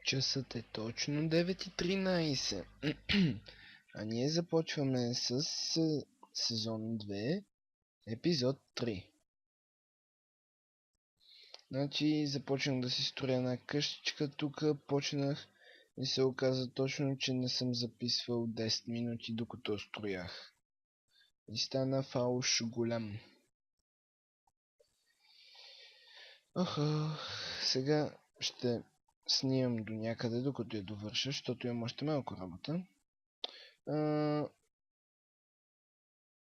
Часът е точно 9:13. А ние започваме с сезон 2, епизод 3. Значи започнах да си строя една къщичка тук, почнах и се оказа точно, че не съм записвал 10 минути докато строях. И стана фауш голям. Сега ще снимам до някъде, докато я довърша, защото имам още малко работа.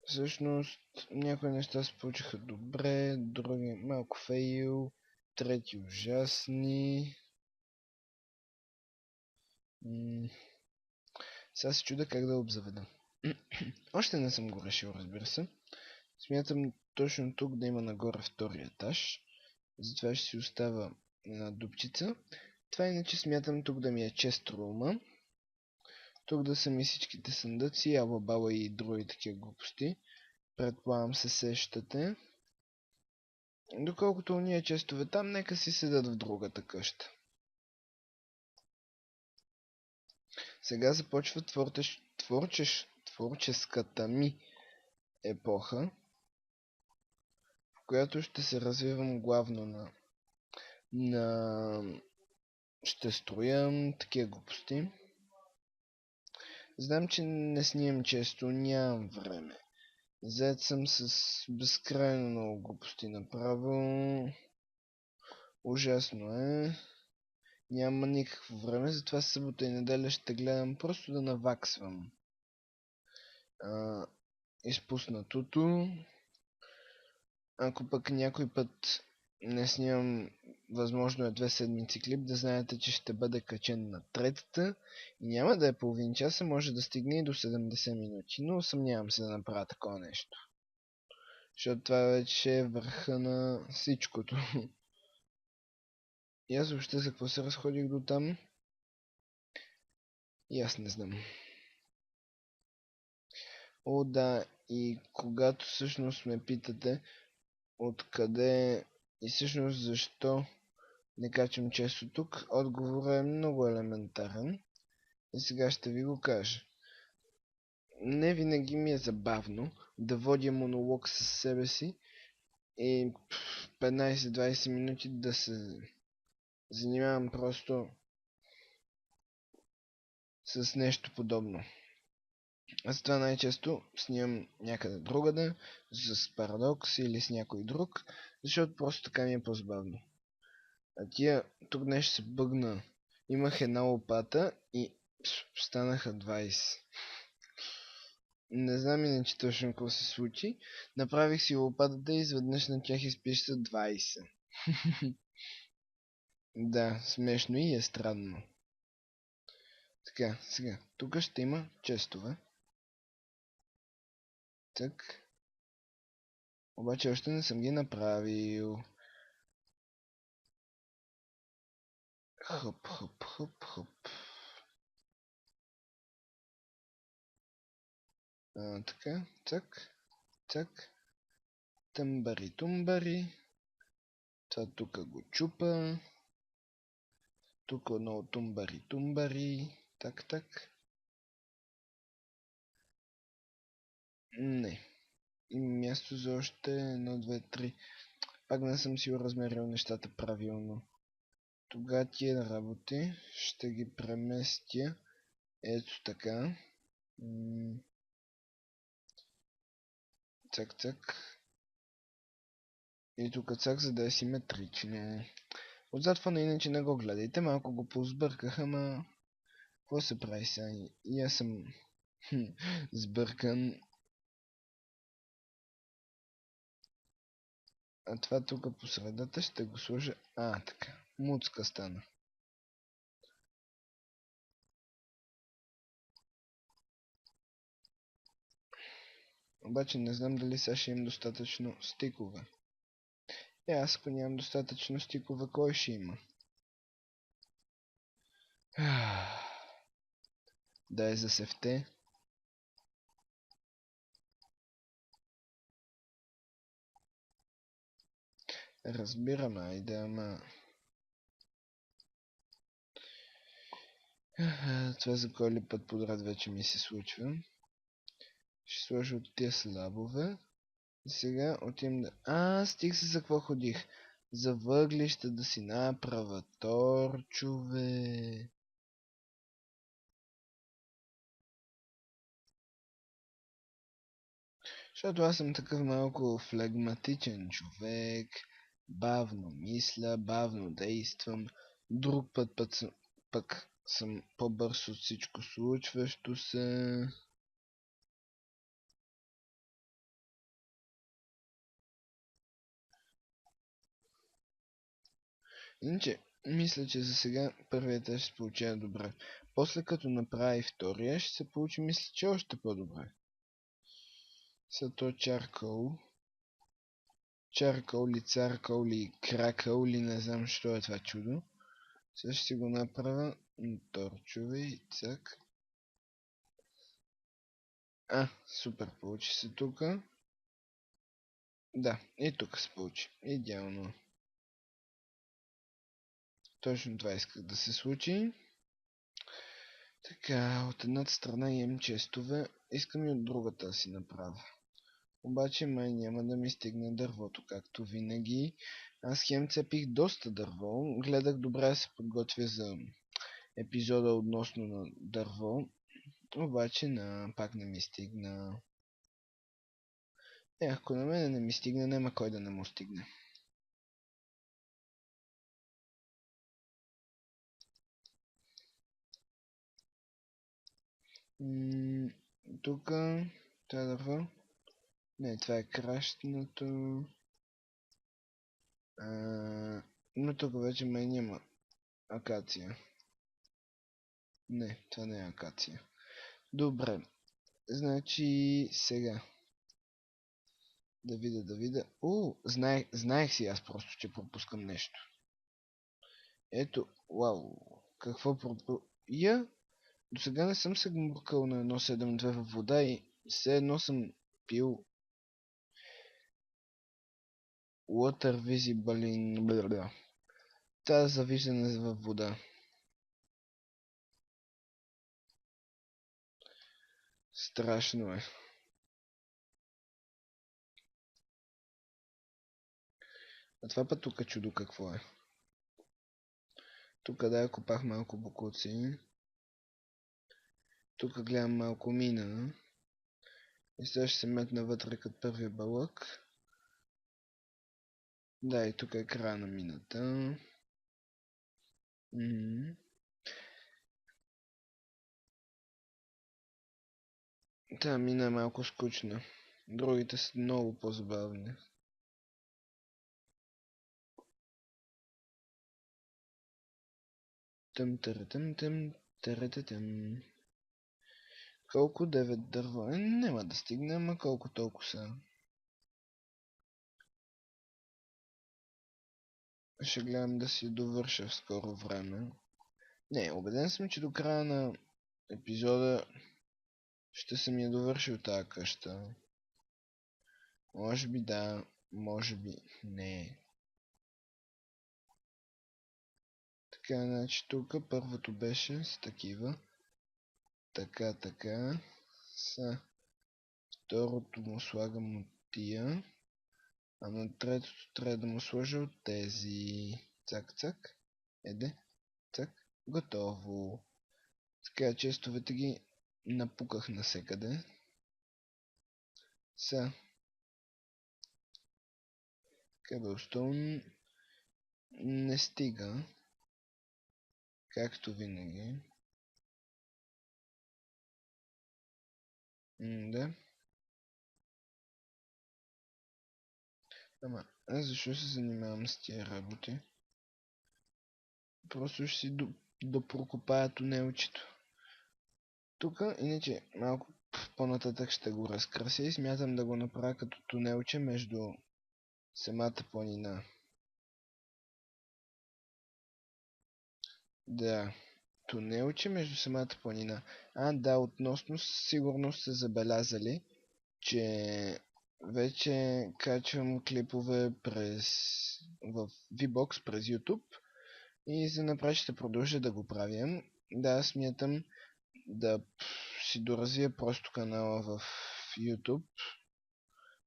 Всъщност някои неща се получиха добре, други малко фейл, трети ужасни. Сега се чудя как да обзаведа. Още не съм го решил, разбира се. Смятам точно тук да има нагоре втори етаж. Затова ще си остава една дупчица. Това иначе смятам тук да ми е чест рума. Тук да са ми всичките съндъци, алабала и други такива глупости. Предполагам се сещате. Доколкото уния честове там, нека си седат в другата къща. Сега започва творческата ми епоха, в която ще се развивам главно ще строя такива глупости. Знам, че не снимам често, нямам време. Зает съм с безкрайно много глупости направил. Ужасно е. Няма никакво време, затова събота и неделя ще гледам просто да наваксвам изпуснатото. Ако пък някой път не снимам, възможно е 2 седмици клип, да знаете, че ще бъде качен на третата и няма да е половин часа, може да стигне и до 70 минути, но съмнявам се да направя такова нещо. Защото това вече е върха на всичкото. И аз въобще за какво се разходих до там? И аз не знам. О, да, и когато всъщност ме питате откъде и всъщност защо не качвам често тук, отговорът е много елементарен и сега ще ви го кажа. Не винаги ми е забавно да водя монолог със себе си и 15-20 минути да се занимавам просто с нещо подобно. Аз това най-често снимам някъде другаде, с Парадокс или с някой друг, защото просто така ми е по-забавно. А тия тук днес се бъгна. Имах една лопата и станаха 20. Не знам иначе точно какво се случи. Направих си лопатата и изведнъж на тях изпиша 20. Да, смешно и е странно. Така, сега, тук ще има честове. Так. Обаче още не съм ги направил. Хоп, хоп, хоп, хоп. Така, цак, цак. Тъмбари, тумбари. Това тук го чупа. Тук отново тумбари, тумбари. Так, так. Не. Има място за още 1, 2, 3. Пак не съм си размерил нещата правилно. Тогава тия работи ще ги преместя ето така. Цак, цак. И тук цак, за да е симетрично. Отзад фона иначе не го гледайте, малко го позбърках, ама какво се прави сега? И аз съм сбъркан. А това тук по средата ще го сложа... така. Муцка стана. Обаче не знам дали сега ще имам достатъчно стикове. Аз ако нямам достатъчно стикове, кой ще има? Да е за сефте. Разбирам, айде, ама... Това за кой ли път подред вече ми се случва. Ще сложа от тия слабове. И сега отивам да... стих се за какво ходих. За въглища да си направя торчове. Защото аз съм такъв малко флегматичен човек. Бавно мисля, бавно действам. Друг пък съм по-бърз от всичко случващо се. Иначе, мисля, че за сега първият тест ще се получава добре. После като направи втория, ще се получи, мисля, че още по-добре. Са то чаркол. Чаркол ли, царкол ли, кракъл ли, не знам що е това чудо. Сега ще си го направя торчове и цък. Супер, получи се тука. Да, и тук се получи. Идеално. Точно това исках да се случи. Така, от едната страна имам честове. Искам и от другата да си направя. Обаче май няма да ми стигне дървото, както винаги. Аз хем цепих доста дърво. Гледах добре да се подготвя за епизода относно на дърво. Обаче пак не ми стигна. Ако на мене не ми стигне, няма кой да не му стигне. Тука това дърво. Не, това е кращеното. Но тук вече май няма акация. Не, това не е акация. Добре. Значи сега. Да видя. Знаех си аз просто, че пропускам нещо. Ето, вау. Какво До сега не съм се гмуркал на 1.7.2 във вода и все едно съм пил Water Visible in... Тази за виждане във вода. Страшно е. А това път тук чудо какво е. Тук да я копах малко бокуци. Тук гледам малко мина. И сега ще се метна вътре като първия балък. Да, и тук е края на мината. Та мина е малко скучна. Другите са много по-забавни. Тъм. Колко 9 дърва? Няма да стигне, ама колко толкова са. Ще гледам да си довърша в скоро време. Не, убеден съм, че до края на епизода ще съм я довършил тази къща. Може би да, може би не. Така, значи тук първото беше с такива. Така. Второто му слагам от тия. А на третото трябва да му сложа от тези. Цак. Еде. Цак. Готово. Така, честовете ги напуках насекъде. Са. Кабелстоун не стига. Както винаги. Да. Ама, аз защо се занимавам с тия работи? Просто ще си допрокопая тунелчето. Тук, иначе, малко по-нататък ще го разкрася и смятам да го направя като тунелче между самата планина. Да, тунелче между самата планина. Да, относно сигурно сте забелязали, че вече качвам клипове в VBOX през YouTube и за напред ще продължа да го правя. Да, смятам да си доразвия просто канала в YouTube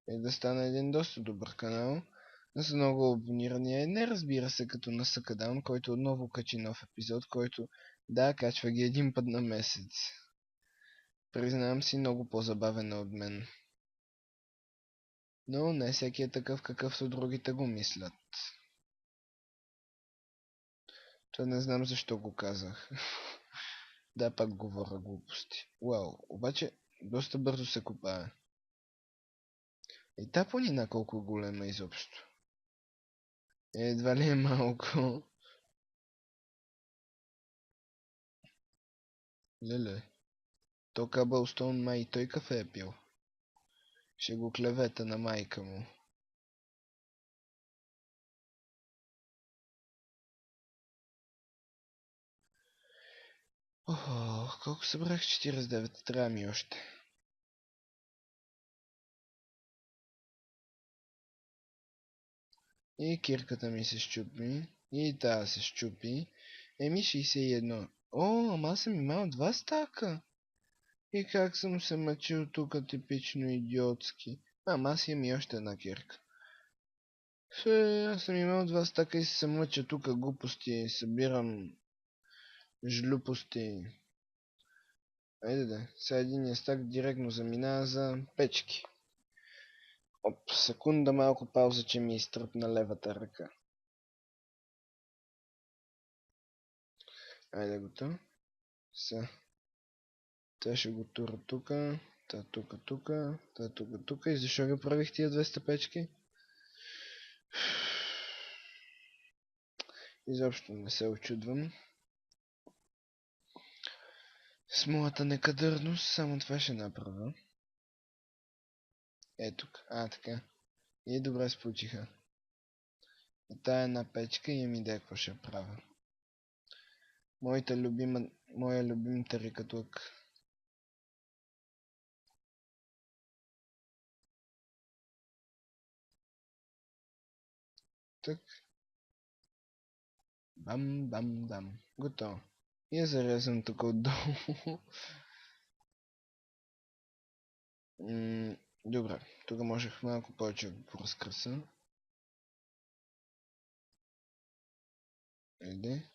и да стане един доста добър канал. Не са много абонирани. Не, разбира се, като на Съкадаун, който отново качи нов епизод, който да, качва ги един път на месец. Признавам си, много по-забавен от мен. Но не всеки е такъв, какъвто другите го мислят. Това не знам защо го казах. Да, пак говоря глупости. Уау, обаче доста бързо се копае. И та планина колко е голема изобщо. Едва ли е малко. Леле. То Кабълстоун май той кафе е пил. Ще го клевета на майка му. Ох, колко събрах? 49. Трябва ми още. И кирката ми се щупи. И тая се щупи. Еми 61. О, ама аз съм имал 2 стака. И как съм се мъчил тук типично идиотски. Ама аз имам и още една кирка. Аз съм имал 2 стака и се мъча тук глупости. Събирам жлюпости. Айде да. Сега единия стак директно заминава за печки. Оп, секунда малко пауза, че ми изтръпна левата ръка. Айде готово. Сега. Та ще го тура тука. Та тука. Та тука. И защо ги правих тия 200 печки? Изобщо не се очудвам. С моята некадърност само това ще направя. Тук. Така. И добре сполучиха. Тая една печка и имам идея какво ще правя. Моя любим тарикатлък. Так. Бам. Готово. И я зарязвам тук отдолу. Добре. Тук можех малко повече да го разкраса. Иде.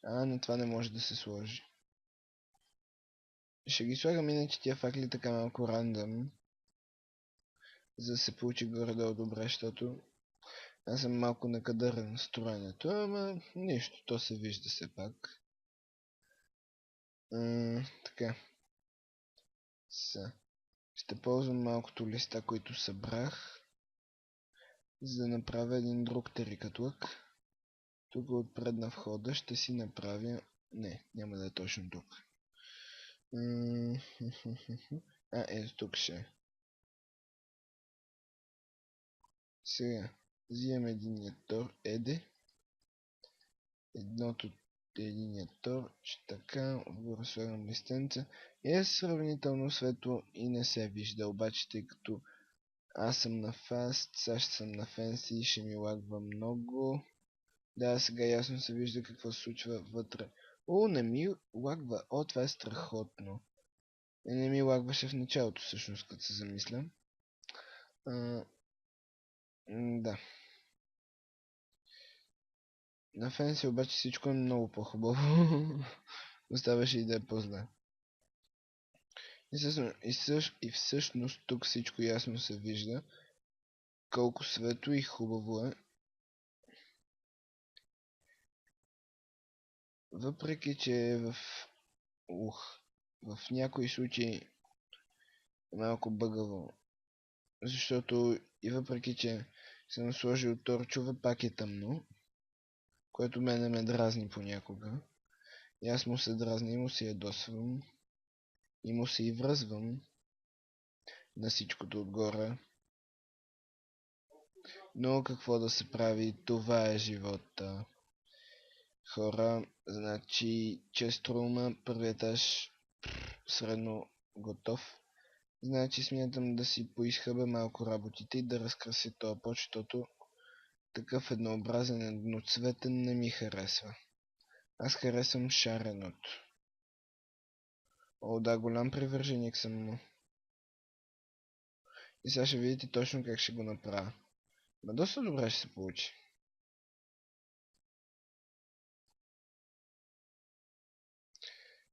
На това не може да се сложи. Ще ги слагам иначе тия факли така малко рандъм. За да се получи горе-долу добре, защото аз съм малко накадърен с строенето, ама нищо, то се вижда все пак. Така. Ще ползвам малкото листа, които събрах, за да направя един друг тарикатлък. Тук отпред на входа ще си направя... Не, няма да е точно тук. Ето тук ще е. Сега, взимам единия тор, единия тор, така, отгоре слагам листенца. Е сравнително светло и не се вижда, обаче тъй като аз съм на фаст, сега ще съм на фенси и ще ми лагва много. Да, сега ясно се вижда какво се случва вътре. Не ми лагва. Това е страхотно. Не ми лагваше в началото, всъщност, като се замисля. Да. На фенси обаче всичко е много по-хубаво. Оставаше и да е по-зле. И всъщност тук всичко ясно се вижда. Колко светло и хубаво е. Въпреки, че в някои случаи е малко бъгаво. Защото и въпреки, че съм сложил торчове, пак е тъмно. Което мене ме дразни понякога. И аз му се дразня и му се ядосвам. И му се и връзвам на всичкото отгоре. Но какво да се прави, това е живота. Хора, значи често рума, първият етаж средно готов. Значи смятам да си поизхъбя малко работите и да разкрася този пот, защото такъв еднообразен едноцветен не ми харесва. Аз харесвам шареното. О, да, голям привърженик съм му. И сега ще видите точно как ще го направя. Ма доста добре ще се получи.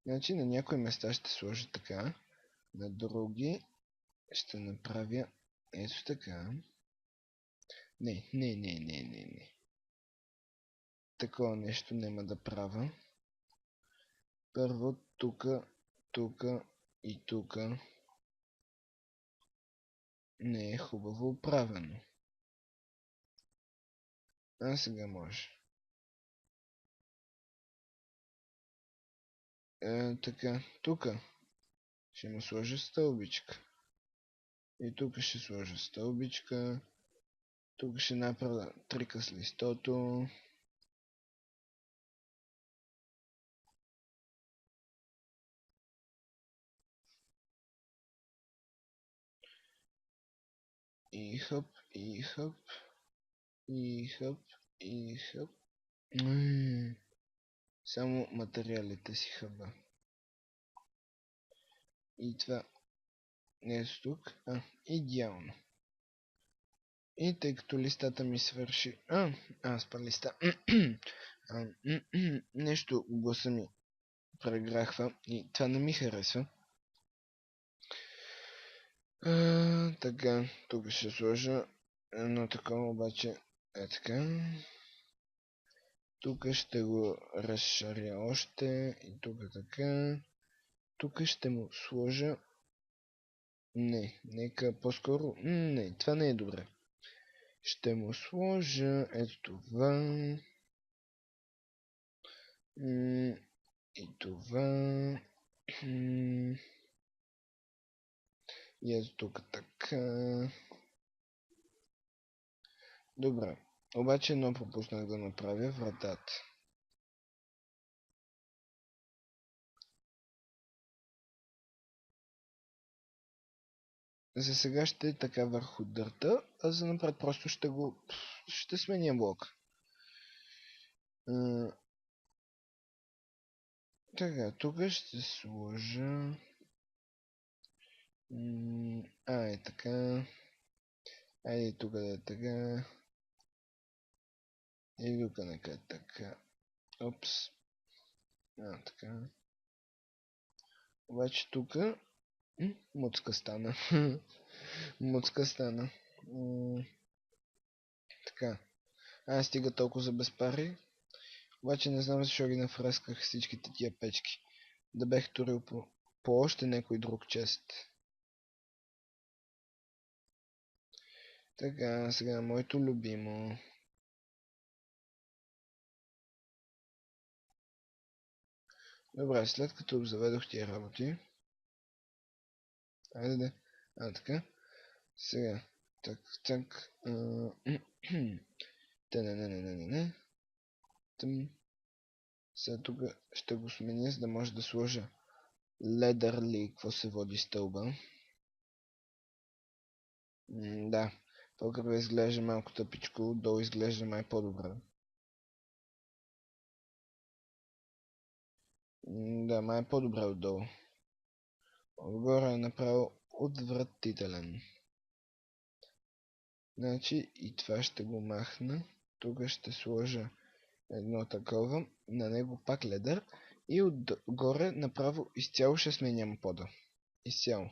Значи на някои места ще сложа така. На други ще направя ето така. Не. Такова нещо няма да правя. Първо тука и тука. Не е хубаво оправено. А сега може. Така, тука ще му сложа стълбичка. И тук ще сложа стълбичка. Тук ще направя трика с листото. И хъп, и хъп, и хъп, и хъп. Само материалите си хъба. И това ето тук. Идеално. И тъй като листата ми свърши... спа листа. Нещо гласа ми преграхва и това не ми харесва. Така, тук ще сложа едно такова, обаче е така. Тук ще го разшаря още и тук така. Тук ще му сложа... нека по-скоро... Не, това не е добре. Ще му сложа ето това. И това. И ето тук така. Добре. Обаче едно пропуснах да направя вратата. За сега ще е така върху дърта, а за напред просто ще сменя блок. Така, тук ще сложа... е така. Айде тук да е така. И тук нека е така. Опс. Така. Обаче тук... Муцка стана. Муцка стана. Така. Стига толкова за без пари. Обаче не знам защо ги нафресках всичките тия печки. Да бех турил по още някой друг чест. Така, сега моето любимо. Добре, след като обзаведох тия работи. Айде. Така. Сега. Так. Не. Сега тук ще го сменя, за да може да сложа ледър ли, какво се води стълба. Да. По-къде изглежда малко тъпичко, долу изглежда май по-добре. Да, май е по-добре отдолу. Отгоре е направо отвратителен. Значи и това ще го махна. Тук ще сложа едно такова. На него пак ледър. И отгоре направо изцяло ще сменям пода. Изцяло.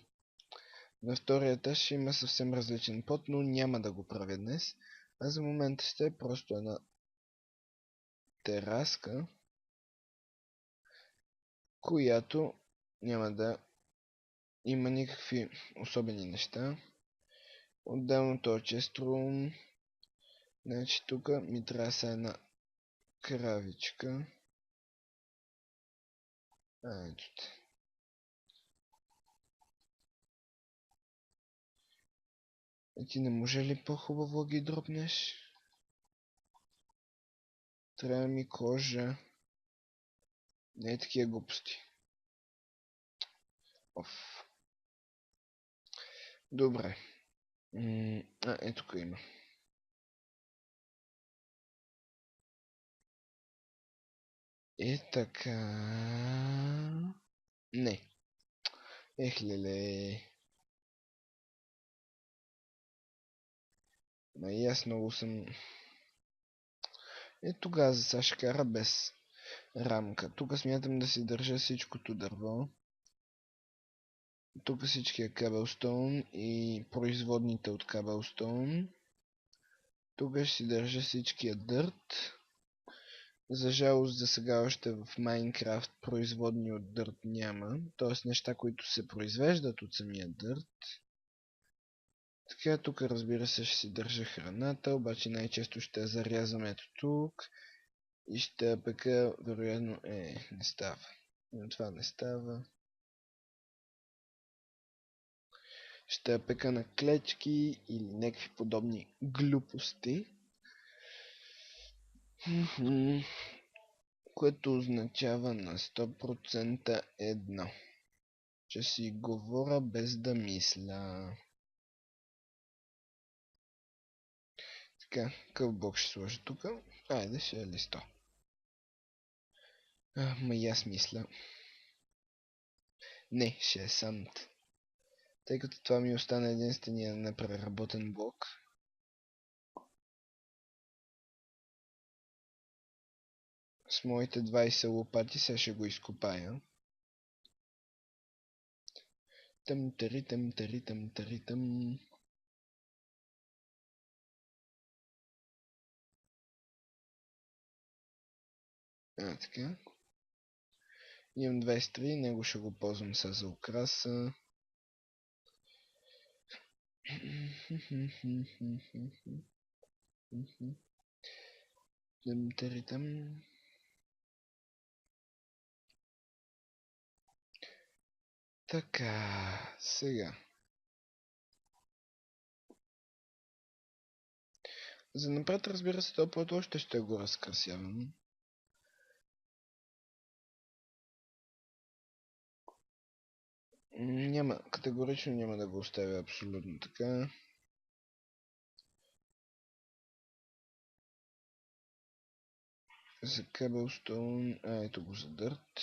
На втория етаж ще има съвсем различен под, но няма да го правя днес. А за момента ще е просто една тераска, която няма да има никакви особени неща. Отделно то е често. Значи тук ми трябва са една кравичка. Ето те. Ти не може ли по-хубаво ги дропнеш? Трябва ми кожа. Не е такива глупости. Добре. Ето тук има. Е така. Не. Ех, леле. Ма и аз много съм... Е, тогава за сега ще кара без рамка. Тук смятам да си държа всичкото дърво. Тук всичкия кабелстоун и производните от кабелстоун. Тук ще си държа всичкия дърт. За жалост за сега още в Майнкрафт производни от дърт няма. Т.е. неща, които се произвеждат от самия дърт. Така, тук разбира се ще си държа храната, обаче най-често ще я зарязвам ето тук. И ще я пека, вероятно, не става. Но това не става. Ще я пека на клечки или някакви подобни глупости. Което означава на 100% едно. Че си говоря без да мисля. Така, какъв блок ще сложа тук? Айде, ще е листо. Ма и аз мисля. Не, ще е санд. Тъй като това ми остана единствения непреработен блок. С моите 20 лопати сега ще го изкопая. Тъм. Така. Имам 23, него ще го ползвам сега за украса. Тъм. Така, сега. За напред, разбира се, този път още ще го разкрасявам. Няма, категорично няма да го оставя абсолютно така. За Cobblestone, ето го за дърт.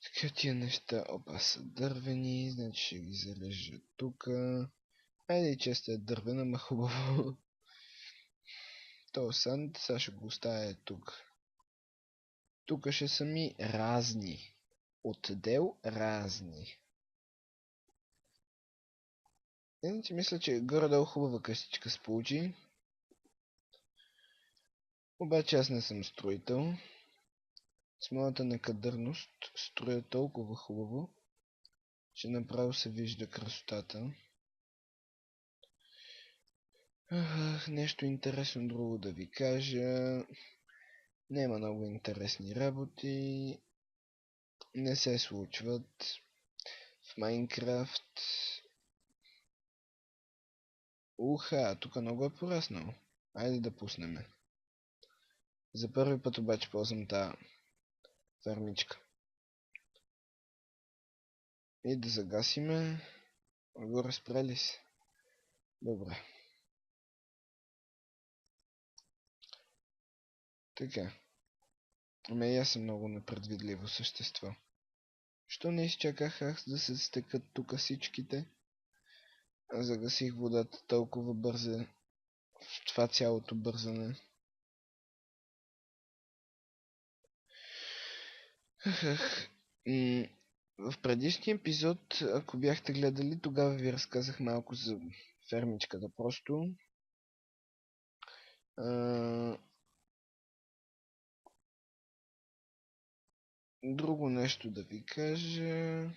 Така тия неща, опа, са дървени, значи ще ги зарежа тука. Айде и честа е дървена, ма хубаво. То санд, сега ще го оставя тук. Тук ще са ми разни. Отдел разни. Иначе мисля, че горе-долу хубава къщичка се получи. Обаче аз не съм строител. С моята некадърност строя толкова хубаво, че направо се вижда красотата. Нещо интересно друго да ви кажа. Няма много интересни работи. Не се случват в Майнкрафт. Уха, тук много е пораснало. Айде да пуснем. За първи път обаче ползвам тази фермичка. И да загасиме. Горе спрели се. Добре. Така. Ами аз съм много непредвидливо същество. Що не изчаках аз да се стекат тук всичките? А загасих водата толкова бързо. В това цялото бързане. В предишния епизод, ако бяхте гледали, тогава ви разказах малко за фермичката. Просто друго нещо да ви кажа.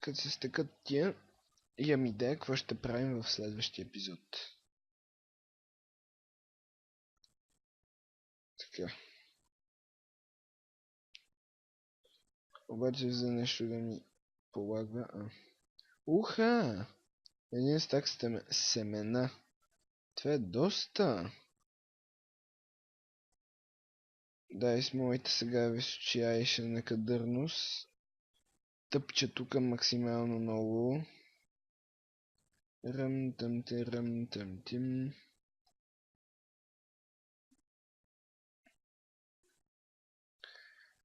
Като се стекат тия, имам идея какво ще правим в следващия епизод. Така. Обаче за нещо да ми полагва. Уха! Един стак семена. Това е доста. Да, и с моите сега височайша некадърност. Тъпча тук максимално много. Ръм тъм тим.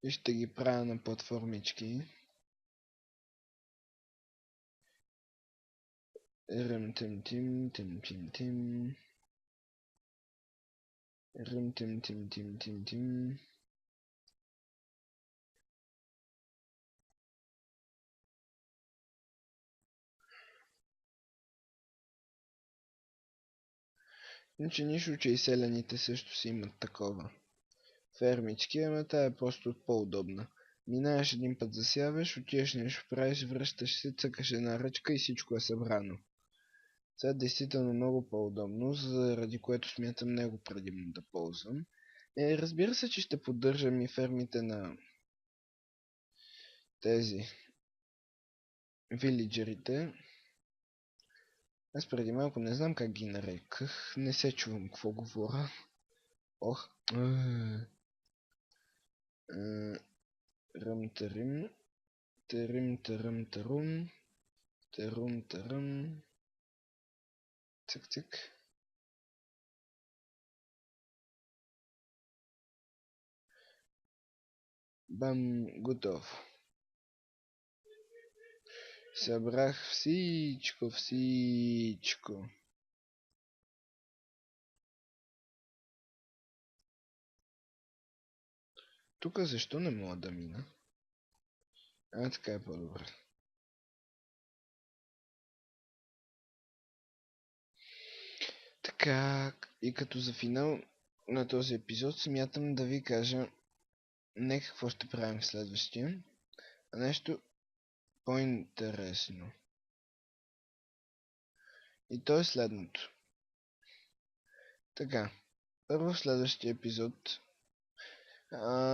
И ще ги правя на платформички. Ръм-тим-тим. Ръм-тим-тим. Иначе нищо, че и селяните също си имат такова. Фермички, ама тая е просто по-удобна. Минаваш един път засяваш, отиваш нещо правиш, връщаш се, цъкаш една ръчка и всичко е събрано. Това е действително много по-удобно, заради което смятам него предимно да ползвам. Разбира се, че ще поддържам и фермите на тези вилиджерите. Аз преди малко не знам как ги нареках, не се чувам какво говоря. Ох, ръм-тарим, тарим-таръм-тарум, тарум-таръм, цък-цък. Бам, готов. Събрах всичко. Тук защо не мога да мина? Така е по-добре. Така, и като за финал на този епизод смятам да ви кажа не какво ще правим в следващия, а нещо по-интересно. И то е следното. Така, първо в следващия епизод.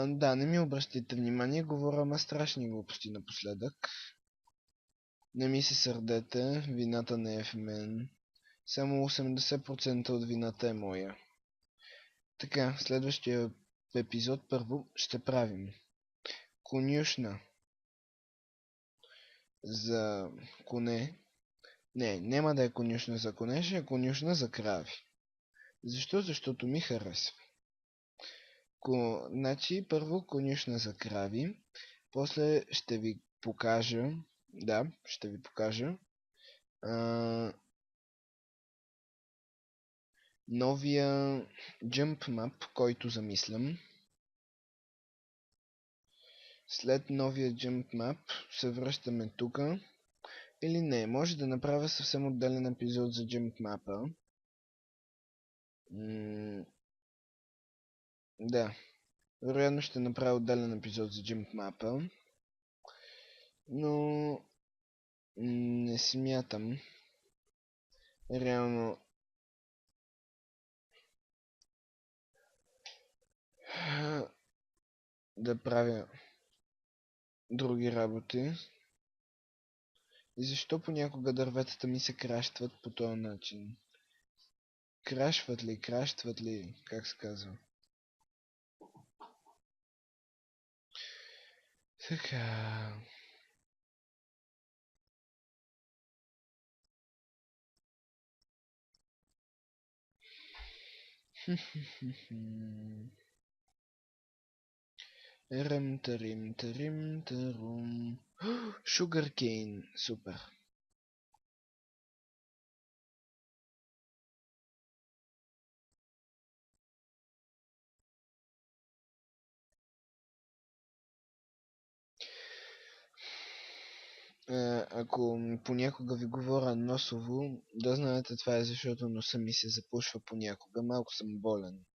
Да, не ми обръщайте внимание, говоря страшни глупости напоследък. Не ми се сърдете, вината не е в мен. Само 80% от вината е моя. Така, в следващия епизод първо ще правим конюшна за коне. Не, няма да е конюшна за коне, ще е конюшна за крави. Защо? Защото ми харесва. Значи, първо конюшна за крави, после ще ви покажа, новия Jump Map, който замислям. След новия Jump Map се връщаме тука. Или не, може да направя съвсем отделен епизод за Jump Map. Да, вероятно ще направя отделен епизод за Jump Map. Но не смятам реално да правя други работи. И защо понякога дърветата ми се кращват по този начин? Кращват ли, как се казва? Така. Тарим. Sugarcane, супер. Ако понякога ви говоря носово, да знаете това е защото носа ми се запушва понякога. Малко съм болен.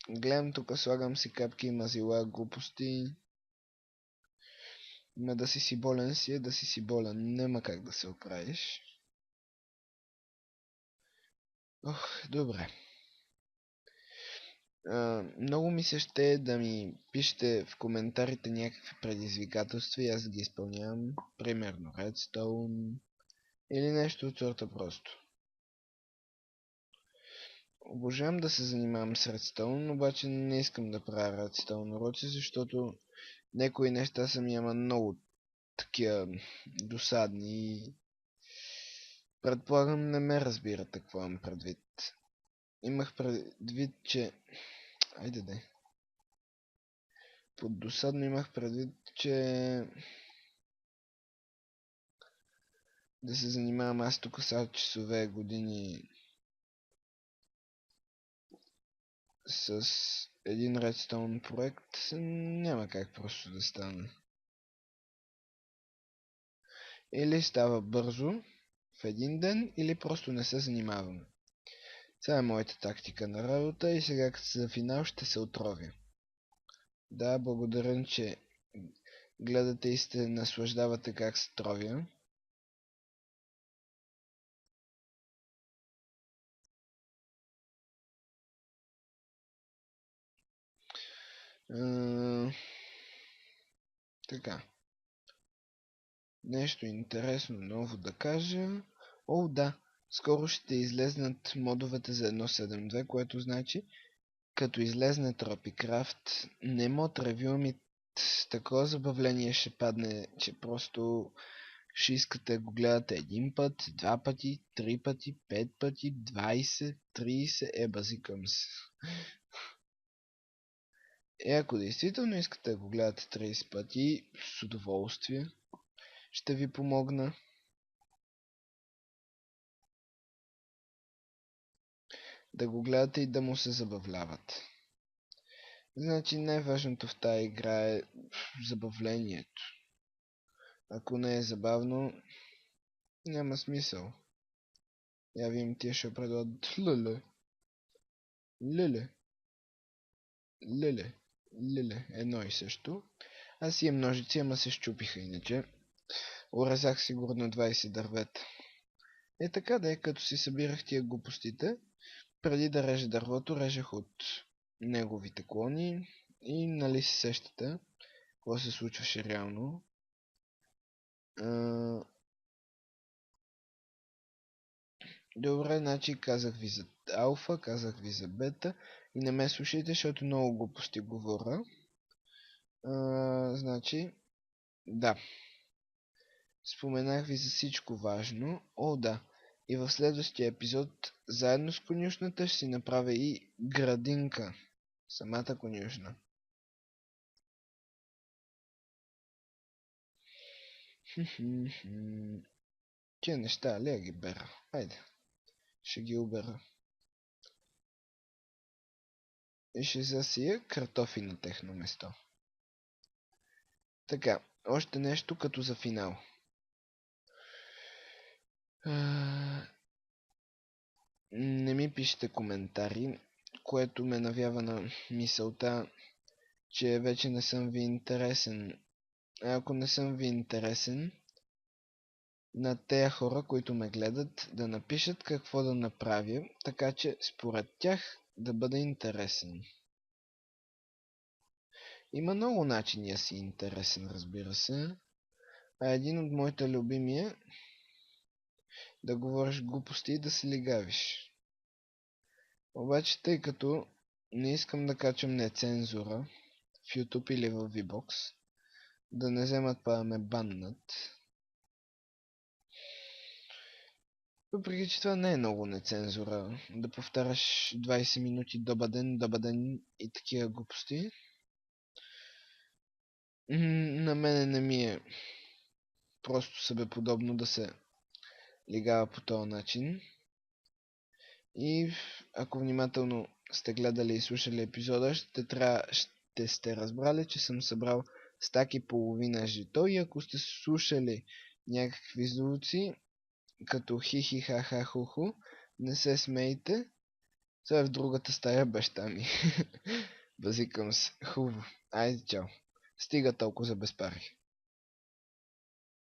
Гледам тук, слагам си капки, мазила, глупости. Ма да си болен си е, да си болен. Нема как да се оправиш. Ох, добре. Много ми се ще да ми пишете в коментарите някакви предизвикателства и аз да ги изпълнявам. Примерно Redstone или нещо от сорта просто. Обожавам да се занимавам с Redstone, обаче не искам да правя Redstone уроци, защото някои неща са ми ама много такива досадни. Предполагам не ме разбирате какво имам предвид. имах предвид, че... Айде де. Под досадно имах предвид, че... Да се занимавам аз тук са часове, години с един Redstone проект, няма как просто да стане. Или става бързо, в един ден, или просто не се занимаваме. Това е моята тактика на работа и сега като се за финал ще се отровя. Да, благодаря, че гледате и сте наслаждавате как се тровя. Така. Нещо интересно ново да кажа. О, да. Скоро ще излезнат модовете за 1.7.2, което значи, като излезне Tropicraft, не мод ревю ми такова забавление ще падне, че просто ще искате да го гледате един път, два пъти, три пъти, 5 пъти, 20, 30, базикам се. Ако действително искате да го гледате 30 пъти, с удоволствие ще ви помогна. Да го гледате и да му се забавлявате. Значи най-важното в тази игра е забавлението. Ако не е забавно, няма смисъл. Я ви им тия ще предлагат леле. Леле. Леле. Леле. Едно и също. Аз имам ножици, ама се щупиха иначе. Урезах сигурно 20 дървета. Е така да е, като си събирах тия глупостите, преди да режа дървото, режех от неговите клони и нали се сещате какво се случваше реално. Добре, значи казах ви за алфа, казах ви за бета и не ме слушайте, защото много глупости говоря. Значи, да. Споменах ви за всичко важно. О, да. И в следващия епизод, заедно с конюшната, ще си направя и градинка. Самата конюшна. Тия неща, ли ги бера? Айде. Ще ги обера. И ще засия картофи на техно место. Така, още нещо като за финал. Не ми пишете коментари, което ме навява на мисълта, че вече не съм ви интересен. А ако не съм ви интересен, на тези хора, които ме гледат, да напишат какво да направя, така че според тях да бъда интересен. Има много начини да си интересен, разбира се. А един от моите любими е да говориш глупости и да се лигавиш. Обаче, тъй като не искам да качам нецензура в YouTube или в VBOX, да не вземат па да ме баннат. Въпреки, че това не е много нецензура, да повтаряш 20 минути доба ден и такива глупости. На мене не ми е просто себеподобно да се лигава по този начин. И ако внимателно сте гледали и слушали епизода, ще сте разбрали, че съм събрал стаки половина жито и ако сте слушали някакви звуци, като хихи ха ха ху ху, не се смейте. Това е в другата стая баща ми. Базикам се. Хубаво. Айде, чао. Стига толкова за безпари.